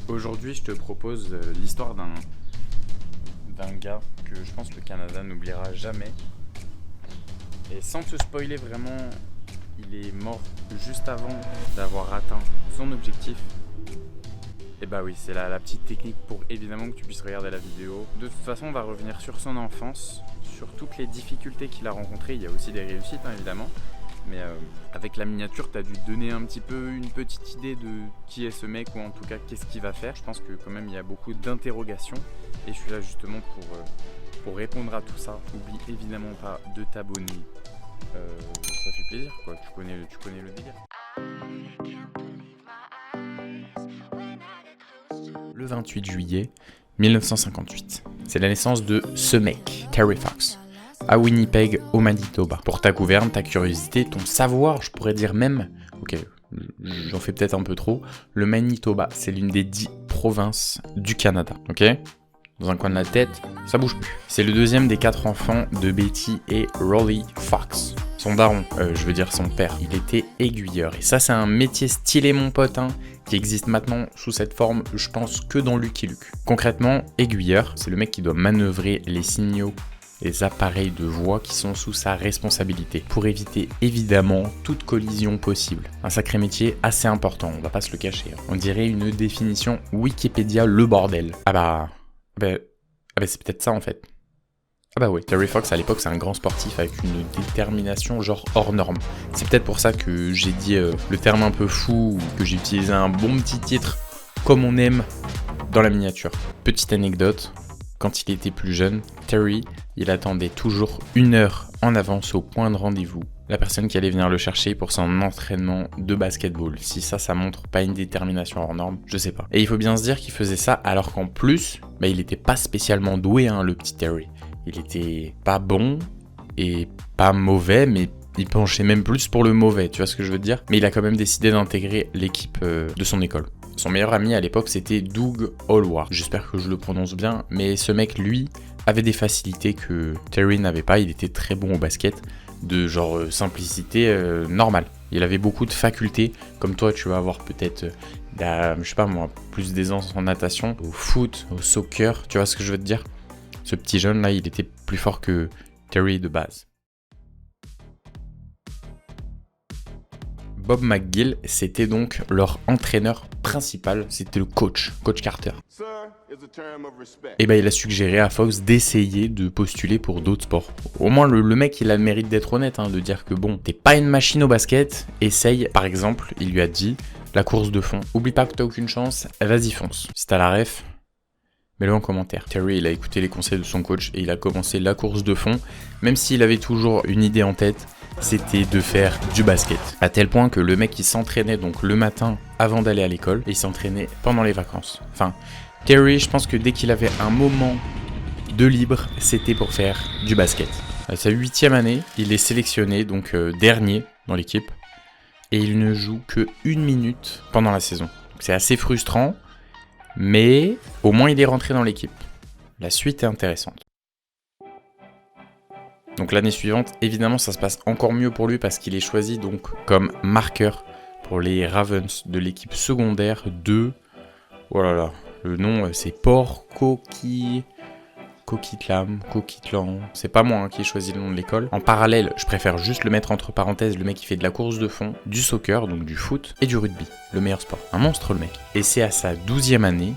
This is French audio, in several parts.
Aujourd'hui, je te propose l'histoire d'un gars que je pense le Canada n'oubliera jamais. Et sans te spoiler vraiment, il est mort juste avant d'avoir atteint son objectif. Et bah oui, c'est la petite technique pour évidemment que tu puisses regarder la vidéo. De toute façon, on va revenir sur son enfance, sur toutes les difficultés qu'il a rencontrées. Il y a aussi des réussites, hein, évidemment. Mais avec la miniature, tu as dû donner un petit peu une petite idée de qui est ce mec ou en tout cas qu'est-ce qu'il va faire. Je pense que quand même il y a beaucoup d'interrogations et je suis là justement pour répondre à tout ça. Oublie évidemment pas de t'abonner. Ça fait plaisir quoi, tu connais le délire. Le 28 juillet 1958, c'est la naissance de ce mec, Terry Fox, à Winnipeg, au Manitoba. Pour ta gouverne, ta curiosité, ton savoir, je pourrais dire même, ok, j'en fais peut-être un peu trop, le Manitoba, c'est l'une des 10 provinces du Canada, ok ? Dans un coin de la tête, ça bouge plus. C'est le deuxième des 4 enfants de Betty et Rolly Fox. Son daron, je veux dire son père, il était aiguilleur. Et ça, c'est un métier stylé, mon pote, hein, qui existe maintenant sous cette forme, je pense, que dans Lucky Luke. Concrètement, aiguilleur, c'est le mec qui doit manœuvrer les signaux, les appareils de voix qui sont sous sa responsabilité, pour éviter évidemment toute collision possible. Un sacré métier assez important, on va pas se le cacher. On dirait une définition Wikipédia le bordel. Ah bah c'est peut-être ça en fait. Ah bah oui, Terry Fox à l'époque c'est un grand sportif avec une détermination genre hors norme. C'est peut-être pour ça que j'ai dit le terme un peu fou, ou que j'ai utilisé un bon petit titre comme on aime dans la miniature. Petite anecdote, quand il était plus jeune, Terry, il attendait toujours 1 heure en avance au point de rendez-vous la personne qui allait venir le chercher pour son entraînement de basketball. Si ça montre pas une détermination hors norme, je sais pas. Et il faut bien se dire qu'il faisait ça alors qu'en plus, il était pas spécialement doué, hein, le petit Terry. Il était pas bon et pas mauvais, mais il penchait même plus pour le mauvais, tu vois ce que je veux dire ? Mais il a quand même décidé d'intégrer l'équipe de son école. Son meilleur ami à l'époque, c'était Doug Hallward. J'espère que je le prononce bien, mais ce mec, lui, avait des facilités que Terry n'avait pas. Il était très bon au basket, de genre simplicité normale. Il avait beaucoup de facultés, comme toi, tu vas avoir peut-être, je sais pas moi, plus d'aisance en natation, au foot, au soccer, tu vois ce que je veux te dire ? Ce petit jeune là, il était plus fort que Terry de base. Bob McGill, c'était donc leur entraîneur principal, c'était le coach Carter. Et il a suggéré à Fox d'essayer de postuler pour d'autres sports. Au moins le mec il a le mérite d'être honnête, hein, de dire que bon, t'es pas une machine au basket, essaye, par exemple, il lui a dit, la course de fond. Oublie pas que t'as aucune chance, vas-y fonce. Si t'as la ref, mets-le en commentaire. Terry il a écouté les conseils de son coach et il a commencé la course de fond, même s'il avait toujours une idée en tête, c'était de faire du basket. À tel point que le mec il s'entraînait donc le matin avant d'aller à l'école et il s'entraînait pendant les vacances. Enfin, Terry, je pense que dès qu'il avait un moment de libre, c'était pour faire du basket. À sa 8e année, il est sélectionné donc dernier dans l'équipe et il ne joue que 1 minute pendant la saison. Donc, c'est assez frustrant, mais au moins il est rentré dans l'équipe. La suite est intéressante. Donc l'année suivante, évidemment, ça se passe encore mieux pour lui parce qu'il est choisi donc comme marqueur pour les Ravens de l'équipe secondaire de... Oh là là, le nom c'est Port Coquitlam, c'est pas moi qui ai choisi le nom de l'école. En parallèle, je préfère juste le mettre entre parenthèses, le mec qui fait de la course de fond, du soccer, donc du foot, et du rugby, le meilleur sport. Un monstre le mec. Et c'est à sa 12e année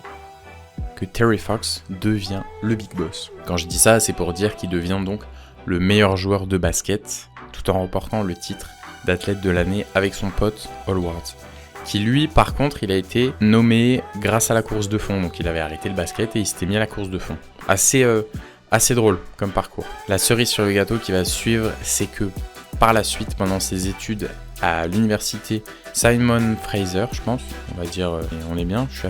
que Terry Fox devient le big boss. Quand je dis ça, c'est pour dire qu'il devient donc le meilleur joueur de basket, tout en remportant le titre d'athlète de l'année avec son pote Hallward, qui lui, par contre, il a été nommé grâce à la course de fond, donc il avait arrêté le basket et il s'était mis à la course de fond. Assez drôle comme parcours. La cerise sur le gâteau qui va suivre, c'est que par la suite, pendant ses études à l'université Simon Fraser, je pense, on va dire, on est bien, je suis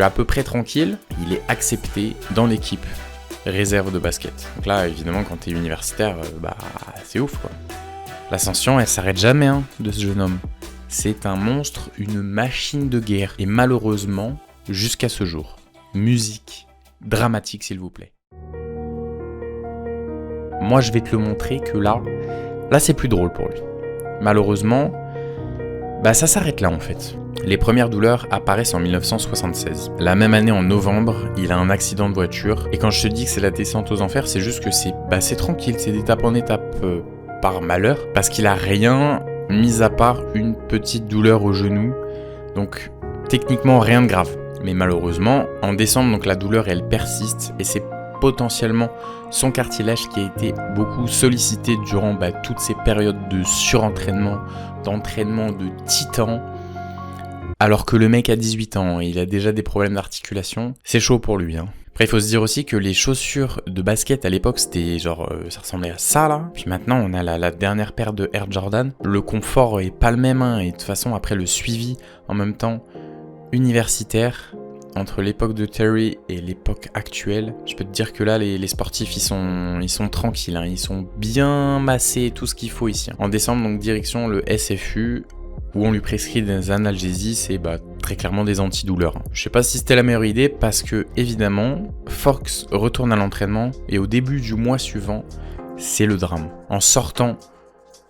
à peu près tranquille, il est accepté dans l'équipe réserve de basket. Donc là, évidemment, quand t'es universitaire, c'est ouf, quoi. L'ascension, elle s'arrête jamais, hein, de ce jeune homme. C'est un monstre, une machine de guerre. Et malheureusement, jusqu'à ce jour, musique dramatique, s'il vous plaît. Moi, je vais te le montrer que là, c'est plus drôle pour lui. Malheureusement, Bah ça s'arrête là en fait. Les premières douleurs apparaissent en 1976. La même année en novembre, il a un accident de voiture. Et quand je te dis que c'est la descente aux enfers, c'est juste que c'est tranquille, c'est d'étape en étape par malheur. Parce qu'il a rien, mis à part une petite douleur au genou. Donc techniquement rien de grave. Mais malheureusement, en décembre, donc la douleur elle persiste et c'est potentiellement son cartilage qui a été beaucoup sollicité durant toutes ces périodes de surentraînement, d'entraînement de titan. Alors que le mec a 18 ans, il a déjà des problèmes d'articulation, c'est chaud pour lui. Après, il faut se dire aussi que les chaussures de basket à l'époque, c'était genre, ça ressemblait à ça là. Puis maintenant, on a la dernière paire de Air Jordan. Le confort est pas le même, et de toute façon, après le suivi en même temps universitaire, entre l'époque de Terry et l'époque actuelle, je peux te dire que là, les sportifs, ils sont tranquilles, ils sont bien massés, tout ce qu'il faut ici. En décembre, donc direction le SFU, où on lui prescrit des analgésies, c'est très clairement des antidouleurs. Je sais pas si c'était la meilleure idée parce que, évidemment, Fox retourne à l'entraînement et au début du mois suivant, c'est le drame. En sortant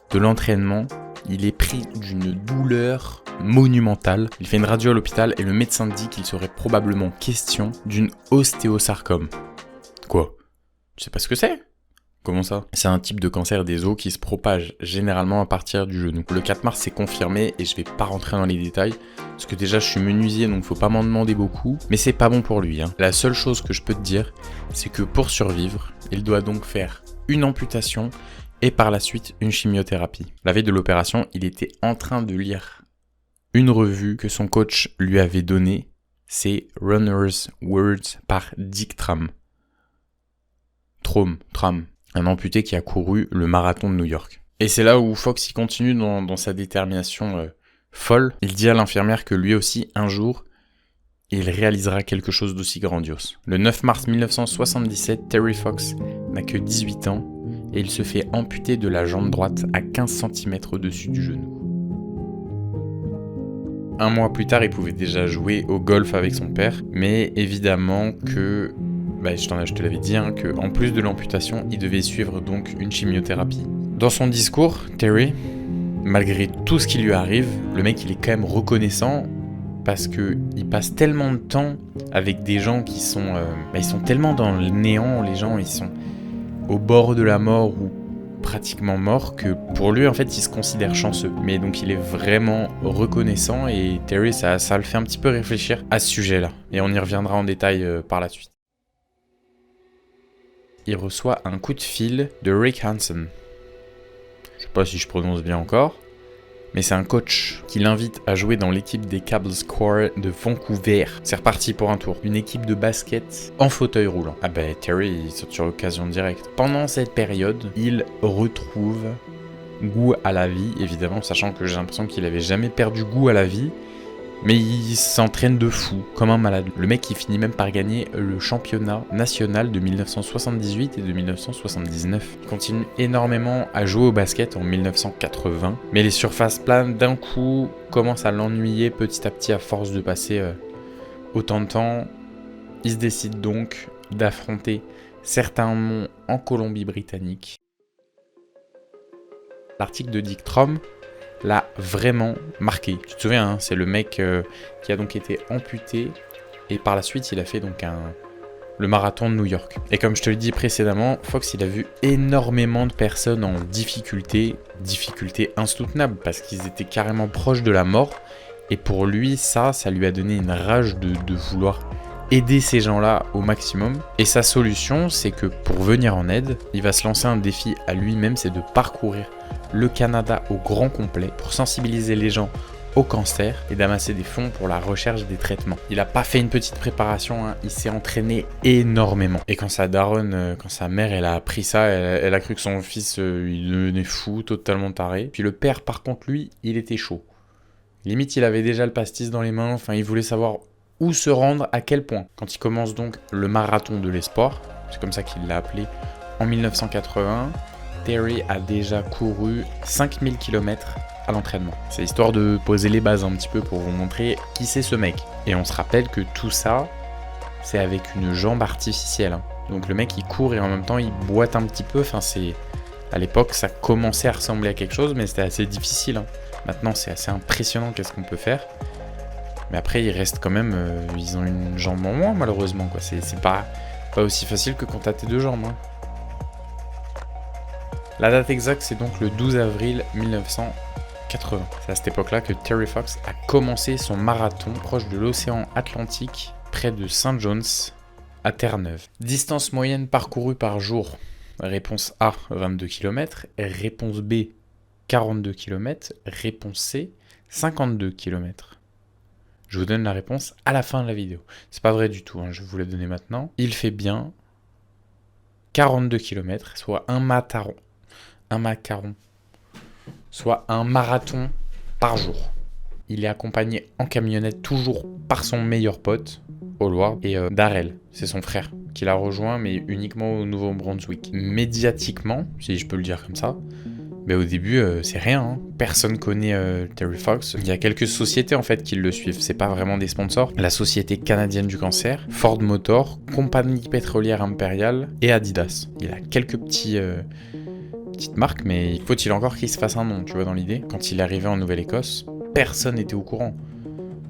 de l'entraînement, il est pris d'une douleur monumentale. Il fait une radio à l'hôpital et le médecin dit qu'il serait probablement question d'une ostéosarcome. Quoi ? Tu sais pas ce que c'est ? Comment ça ? C'est un type de cancer des os qui se propage généralement à partir du genou. Le 4 mars, c'est confirmé et je vais pas rentrer dans les détails parce que déjà je suis menuisier donc faut pas m'en demander beaucoup, mais c'est pas bon pour lui. La seule chose que je peux te dire, c'est que pour survivre, il doit donc faire une amputation et par la suite une chimiothérapie. La veille de l'opération, il était en train de lire une revue que son coach lui avait donnée, c'est Runner's Words par Dick Tramm. Tramm. Un amputé qui a couru le marathon de New York. Et c'est là où Fox y continue dans sa détermination folle. Il dit à l'infirmière que lui aussi, un jour, il réalisera quelque chose d'aussi grandiose. Le 9 mars 1977, Terry Fox n'a que 18 ans et il se fait amputer de la jambe droite à 15 cm au-dessus du genou. Un mois plus tard, il pouvait déjà jouer au golf avec son père, mais évidemment que... je te l'avais dit, que en plus de l'amputation, il devait suivre donc une chimiothérapie. Dans son discours, Terry, malgré tout ce qui lui arrive, le mec il est quand même reconnaissant parce que il passe tellement de temps avec des gens qui sont, ils sont tellement dans le néant, les gens ils sont au bord de la mort ou pratiquement morts que pour lui en fait il se considère chanceux. Mais donc il est vraiment reconnaissant et Terry ça le fait un petit peu réfléchir à ce sujet-là et on y reviendra en détail par la suite. Il reçoit un coup de fil de Rick Hansen. Je sais pas si je prononce bien encore, mais c'est un coach qui l'invite à jouer dans l'équipe des Cable Square de Vancouver. C'est reparti pour un tour. Une équipe de basket en fauteuil roulant. Terry, il saute sur l'occasion directe. Pendant cette période, il retrouve goût à la vie, évidemment, sachant que j'ai l'impression qu'il avait jamais perdu goût à la vie. Mais il s'entraîne de fou, comme un malade. Le mec il finit même par gagner le championnat national de 1978 et de 1979. Il continue énormément à jouer au basket en 1980. Mais les surfaces planes d'un coup commencent à l'ennuyer petit à petit à force de passer autant de temps. Il se décide donc d'affronter certains monts en Colombie-Britannique. L'article de Dick Tramm l'a vraiment marqué. Tu te souviens, c'est le mec qui a donc été amputé et par la suite il a fait donc le marathon de New York. Et comme je te l'ai dit précédemment, Fox il a vu énormément de personnes en difficulté insoutenable parce qu'ils étaient carrément proches de la mort et pour lui ça lui a donné une rage de vouloir aider ces gens-là au maximum. Et sa solution, c'est que pour venir en aide, il va se lancer un défi à lui-même, c'est de parcourir le Canada au grand complet pour sensibiliser les gens au cancer et d'amasser des fonds pour la recherche des traitements. Il n'a pas fait une petite préparation, il s'est entraîné énormément. Et quand sa daronne, quand sa mère, elle a appris ça, elle a cru que son fils, il devenait fou, totalement taré. Puis le père, par contre, lui, il était chaud. Limite, il avait déjà le pastis dans les mains, il voulait savoir où se rendre, à quel point. Quand il commence donc le marathon de l'espoir, c'est comme ça qu'il l'a appelé, en 1980, Terry a déjà couru 5000 km à l'entraînement. C'est histoire de poser les bases un petit peu pour vous montrer qui c'est ce mec. Et on se rappelle que tout ça, c'est avec une jambe artificielle. Donc le mec il court et en même temps il boite un petit peu, à l'époque ça commençait à ressembler à quelque chose mais c'était assez difficile. Maintenant, c'est assez impressionnant qu'est-ce qu'on peut faire. Mais après, ils restent quand même... ils ont une jambe en moins, malheureusement, quoi. C'est pas aussi facile que quand t'as tes deux jambes, hein. La date exacte, c'est donc le 12 avril 1980. C'est à cette époque-là que Terry Fox a commencé son marathon proche de l'océan Atlantique, près de St. John's, à Terre-Neuve. Distance moyenne parcourue par jour. Réponse A, 22 km. Réponse B, 42 km. Réponse C, 52 km. Je vous donne la réponse à la fin de la vidéo. C'est pas vrai du tout, hein, je vais vous la donner maintenant. Il fait bien 42 km, soit un macaron, soit un marathon par jour. Il est accompagné en camionnette toujours par son meilleur pote, Howard, et Darrell, c'est son frère, qui l'a rejoint, mais uniquement au Nouveau-Brunswick. Médiatiquement, si je peux le dire comme ça, mais au début, c'est rien, hein. Personne connaît Terry Fox. Il y a quelques sociétés en fait qui le suivent, c'est pas vraiment des sponsors. La Société canadienne du cancer, Ford Motor, Compagnie pétrolière impériale et Adidas. Il a quelques petites marques, mais faut-il encore qu'il se fasse un nom, tu vois, dans l'idée. Quand il est arrivé en Nouvelle-Écosse, personne n'était au courant.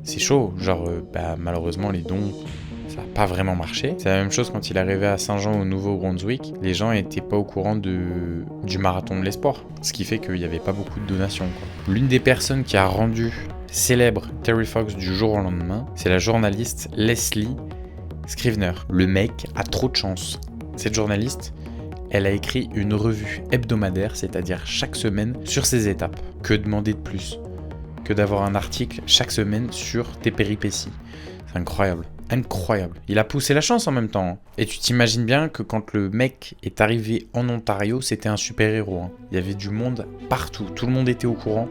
C'est chaud, genre, malheureusement, les dons, ça n'a pas vraiment marché. C'est la même chose quand il est arrivé à Saint-Jean au Nouveau-Brunswick. Les gens n'étaient pas au courant du marathon de l'espoir. Ce qui fait qu'il n'y avait pas beaucoup de donations, quoi. L'une des personnes qui a rendu célèbre Terry Fox du jour au lendemain, c'est la journaliste Leslie Scrivener. Le mec a trop de chance. Cette journaliste, elle a écrit une revue hebdomadaire, c'est-à-dire chaque semaine, sur ses étapes. Que demander de plus que d'avoir un article chaque semaine sur tes péripéties? C'est incroyable. Incroyable. Il a poussé la chance en même temps, hein. Et tu t'imagines bien que quand le mec est arrivé en Ontario, c'était un super-héros, hein. Il y avait du monde partout. Tout le monde était au courant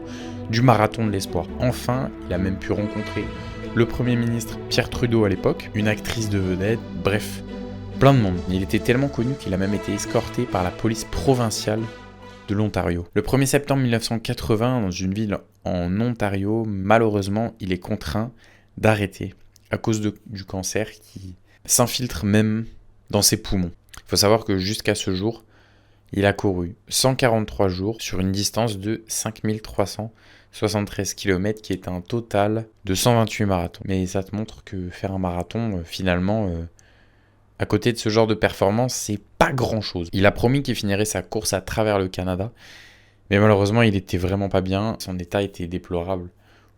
du marathon de l'espoir. Enfin, il a même pu rencontrer le Premier ministre Pierre Trudeau à l'époque, une actrice de vedette, bref, plein de monde. Il était tellement connu qu'il a même été escorté par la police provinciale de l'Ontario. Le 1er septembre 1980, dans une ville en Ontario, malheureusement, il est contraint d'arrêter à cause du cancer qui s'infiltre même dans ses poumons. Il faut savoir que jusqu'à ce jour, il a couru 143 jours sur une distance de 5373 km qui est un total de 128 marathons. Mais ça te montre que faire un marathon, finalement, à côté de ce genre de performance, c'est pas grand-chose. Il a promis qu'il finirait sa course à travers le Canada, mais malheureusement, il était vraiment pas bien. Son état était déplorable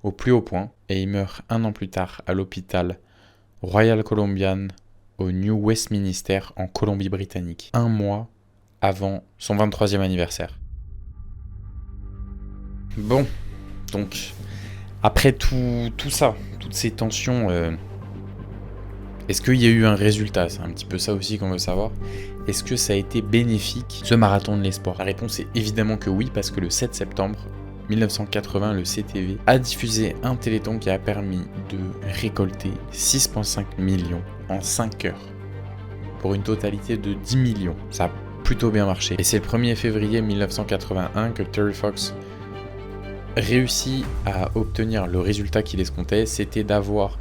au plus haut point, et il meurt un an plus tard à l'hôpital Royal Columbian au New Westminster en Colombie-Britannique, un mois avant son 23e anniversaire. Bon, donc, après tout ça, toutes ces tensions, est-ce qu'il y a eu un résultat? C'est un petit peu ça aussi qu'on veut savoir. Est-ce que ça a été bénéfique, ce marathon de l'espoir? La réponse est évidemment que oui, parce que le 7 septembre 1980, le CTV a diffusé un téléthon qui a permis de récolter 6,5 millions en 5 heures, pour une totalité de 10 millions. Ça a plutôt bien marché. Et c'est le 1er février 1981 que Terry Fox réussit à obtenir le résultat qu'il escomptait, c'était d'avoir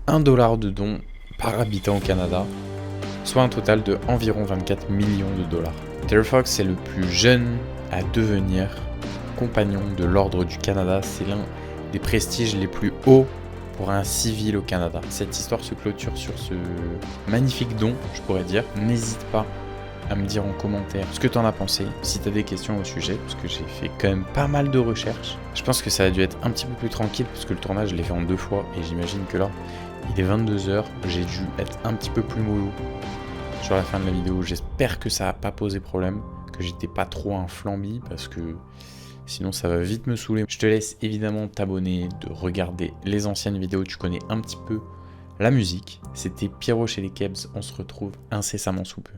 $1 de dons par habitant au Canada, soit un total de environ 24 millions de dollars. Terry Fox est le plus jeune à devenir compagnon de l'Ordre du Canada. C'est l'un des prestiges les plus hauts pour un civil au Canada. Cette histoire se clôture sur ce magnifique don, je pourrais dire. N'hésite pas à me dire en commentaire ce que tu en as pensé, si tu as des questions au sujet, parce que j'ai fait quand même pas mal de recherches. Je pense que ça a dû être un petit peu plus tranquille, parce que le tournage, je l'ai fait en 2 fois, et j'imagine que là, il est 22h, j'ai dû être un petit peu plus mollo sur la fin de la vidéo. J'espère que ça n'a pas posé problème, que j'étais pas trop un flambi, parce que sinon ça va vite me saouler. Je te laisse évidemment t'abonner, de regarder les anciennes vidéos, tu connais un petit peu la musique. C'était Pierrot chez les Kebs, on se retrouve incessamment sous peu.